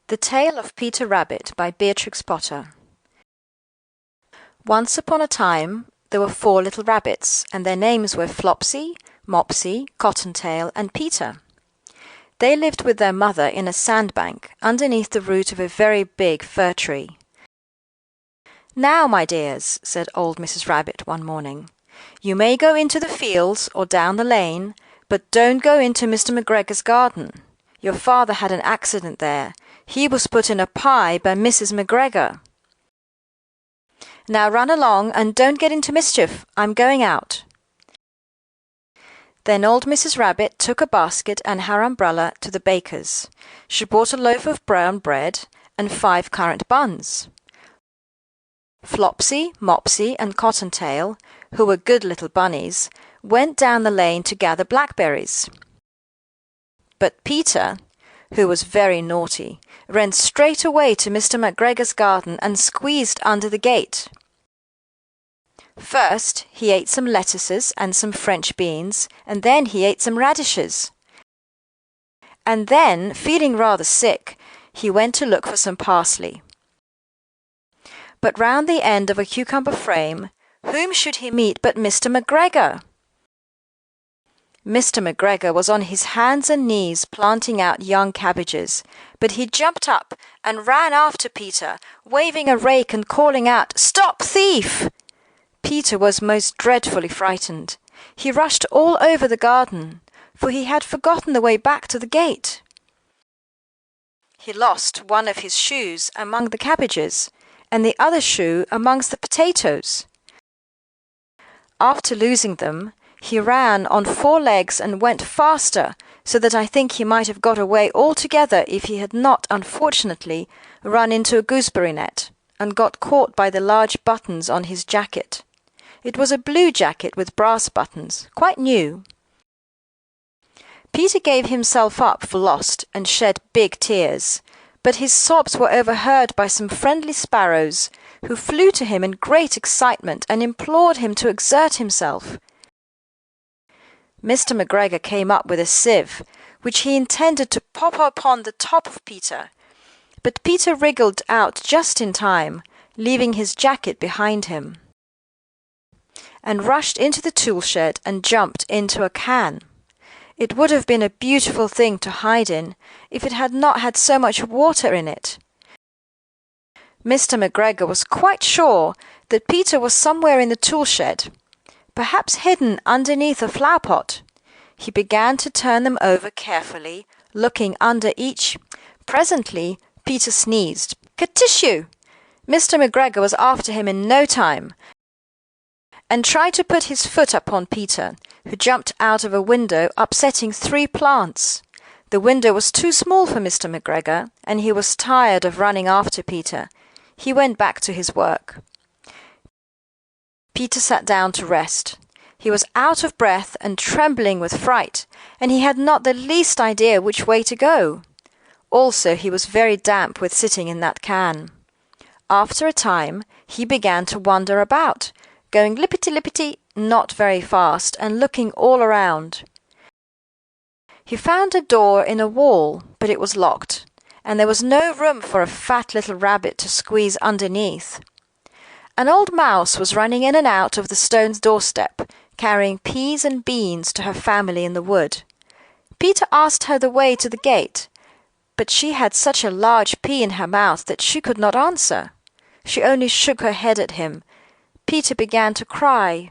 The Tale of Peter Rabbit by Beatrix Potter. Once upon a time there were 4 little rabbits, and their names were Flopsy, Mopsy, Cottontail, and Peter. They lived with their mother in a sandbank underneath the root of a very big fir tree. "Now, my dears," said old Mrs. Rabbit one morning, "you may go into the fields or down the lane, but don't go into Mr. McGregor's garden. Your father had an accident there. He was put in a pie by Mrs. McGregor. Now run along and don't get into mischief. I'm going out." Then old Mrs. Rabbit took a basket and her umbrella to the baker's. She bought a loaf of brown bread and 5 currant buns. Flopsy, Mopsy, and Cottontail, who were good little bunnies, went down the lane to gather blackberries. But Peter, who was very naughty, ran straight away to Mr. McGregor's garden and squeezed under the gate. First he ate some lettuces and some French beans, and then he ate some radishes. And then, feeling rather sick, he went to look for some parsley. But round the end of a cucumber frame, whom should he meet but Mr. McGregor? Mr. McGregor was on his hands and knees planting out young cabbages, but he jumped up and ran after Peter, waving a rake and calling out, "Stop, thief!" Peter was most dreadfully frightened. He rushed all over the garden, for he had forgotten the way back to the gate. He lost one of his shoes among the cabbages, and the other shoe amongst the potatoes. After losing them, he ran on 4 legs and went faster, so that I think he might have got away altogether if he had not, unfortunately, run into a gooseberry net, and got caught by the large buttons on his jacket. It was a blue jacket with brass buttons, quite new. Peter gave himself up for lost and shed big tears, but his sobs were overheard by some friendly sparrows, who flew to him in great excitement and implored him to exert himself. Mr. McGregor came up with a sieve, which he intended to pop upon the top of Peter, but Peter wriggled out just in time, leaving his jacket behind him, and rushed into the tool shed and jumped into a can. It would have been a beautiful thing to hide in if it had not had so much water in it. Mr. McGregor was quite sure that Peter was somewhere in the tool shed, perhaps hidden underneath a flower pot. He began to turn them over carefully, looking under each. Presently, Peter sneezed. "Kertishoo!" Mr. McGregor was after him in no time, and tried to put his foot upon Peter, who jumped out of a window, upsetting 3 plants. The window was too small for Mr. McGregor, and he was tired of running after Peter. He went back to his work. Peter sat down to rest. He was out of breath and trembling with fright, and he had not the least idea which way to go. Also, he was very damp with sitting in that can. After a time, he began to wander about, going lippity-lippity, not very fast, and looking all around. He found a door in a wall, but it was locked, and there was no room for a fat little rabbit to squeeze underneath. An old mouse was running in and out of the stone doorstep, carrying peas and beans to her family in the wood. Peter asked her the way to the gate, but she had such a large pea in her mouth that she could not answer. She only shook her head at him. Peter began to cry.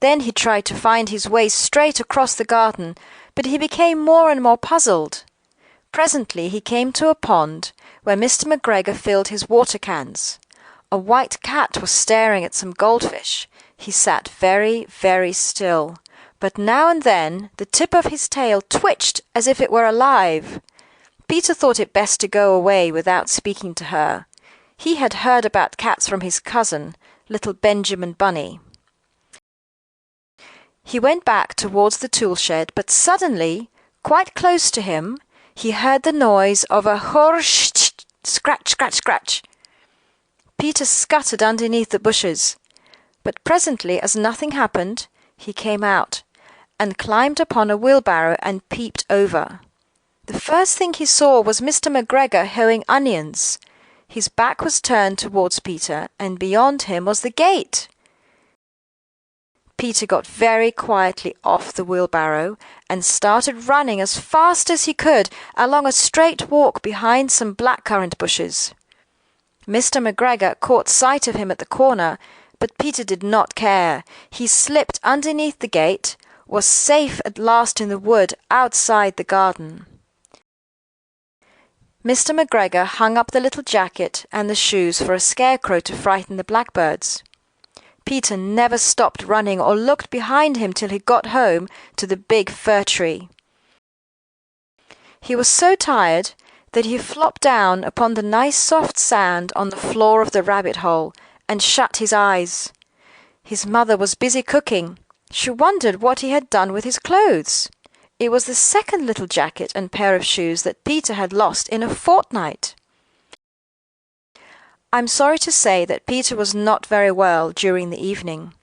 Then he tried to find his way straight across the garden, but he became more and more puzzled. Presently he came to a pond where Mr. McGregor filled his water cans. A white cat was staring at some goldfish. He sat very, very still, but now and then the tip of his tail twitched as if it were alive. Peter thought it best to go away without speaking to her. He had heard about cats from his cousin, little Benjamin Bunny. He went back towards the tool shed, but suddenly, quite close to him, he heard the noise of a scratch, scratch, scratch. Peter scuttered underneath the bushes, but presently, as nothing happened, he came out and climbed upon a wheelbarrow and peeped over. The first thing he saw was Mr. McGregor hoeing onions. His back was turned towards Peter, and beyond him was the gate. Peter got very quietly off the wheelbarrow and started running as fast as he could along a straight walk behind some blackcurrant bushes. Mr. McGregor caught sight of him at the corner, but Peter did not care. He slipped underneath the gate, was safe at last in the wood outside the garden. Mr. McGregor hung up the little jacket and the shoes for a scarecrow to frighten the blackbirds. Peter never stopped running or looked behind him till he got home to the big fir tree. He was so tired that he flopped down upon the nice soft sand on the floor of the rabbit hole and shut his eyes. His mother was busy cooking. She wondered what he had done with his clothes. It was the second little jacket and pair of shoes that Peter had lost in a fortnight. I'm sorry to say that Peter was not very well during the evening.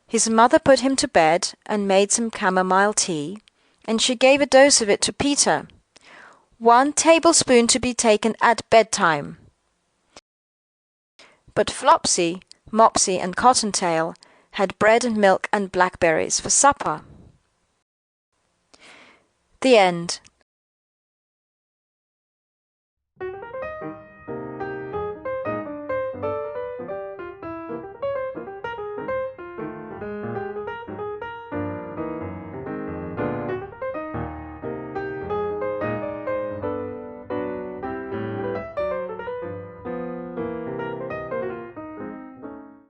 His mother put him to bed and made some chamomile tea, and she gave a dose of it to Peter. 1 tablespoon to be taken at bedtime. But Flopsy, Mopsy, and Cottontail had bread and milk and blackberries for supper. The end.